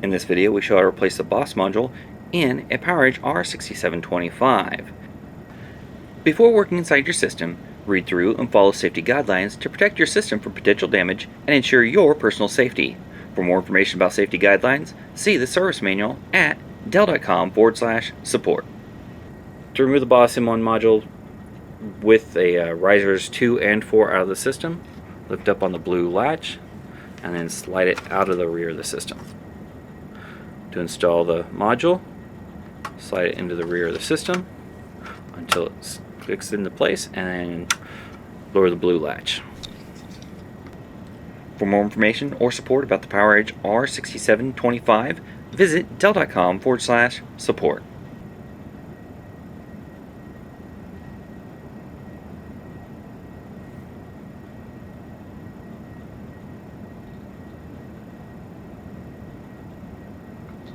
In this video, we show how to replace the BOSS module in a PowerEdge R6725. Before working inside your system, read through and follow safety guidelines to protect your system from potential damage and ensure your personal safety. For more information about safety guidelines, see the service manual at dell.com/support. To remove the BOSS M1 module with a risers 2 and 4 out of the system, lift up on the blue latch and then slide it out of the rear of the system. To install the module, slide it into the rear of the system until it clicks into place and then lower the blue latch. For more information or support about the PowerEdge R6725, visit dell.com/support.